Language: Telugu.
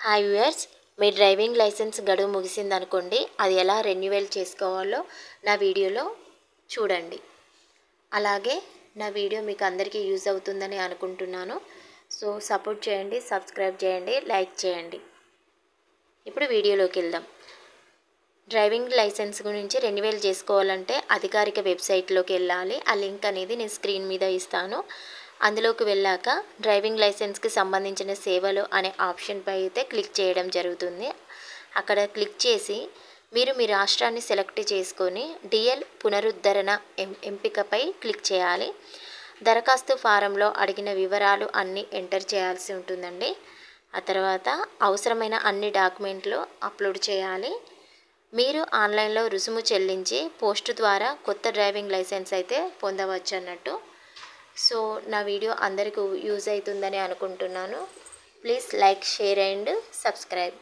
హాయ్ వ్యూయర్స్, మీ డ్రైవింగ్ లైసెన్స్ గడువు ముగిసిందనుకోండి. అది ఎలా రెన్యువల్ చేసుకోవాలో నా వీడియోలో చూడండి. అలాగే నా వీడియో మీకు అందరికీ యూజ్ అవుతుందని అనుకుంటున్నాను. సో సపోర్ట్ చేయండి, సబ్స్క్రైబ్ చేయండి, లైక్ చేయండి. ఇప్పుడు వీడియోలోకి వెళ్దాం. డ్రైవింగ్ లైసెన్స్ గురించి రెన్యువల్ చేసుకోవాలంటే అధికారిక వెబ్సైట్లోకి వెళ్ళాలి. ఆ లింక్ అనేది నేను స్క్రీన్ మీద ఇస్తాను. అందులోకి వెళ్ళాక డ్రైవింగ్ లైసెన్స్కి సంబంధించిన సేవలు అనే ఆప్షన్పై అయితే క్లిక్ చేయడం జరుగుతుంది. అక్కడ క్లిక్ చేసి మీరు మీ రాష్ట్రాన్ని సెలెక్ట్ చేసుకొని డిఎల్ పునరుద్ధరణ ఎంపికపై క్లిక్ చేయాలి. దరఖాస్తు ఫారంలో అడిగిన వివరాలు అన్నీ ఎంటర్ చేయాల్సి ఉంటుందండి. ఆ తర్వాత అవసరమైన అన్ని డాక్యుమెంట్లు అప్లోడ్ చేయాలి. మీరు ఆన్లైన్లో రుసుము చెల్లించి పోస్ట్ ద్వారా కొత్త డ్రైవింగ్ లైసెన్స్ అయితే పొందవచ్చు అన్నట్టు. సో నా వీడియో అందరికీ యూజ్ అవుతుందని అనుకుంటున్నాను. Please like, share and subscribe.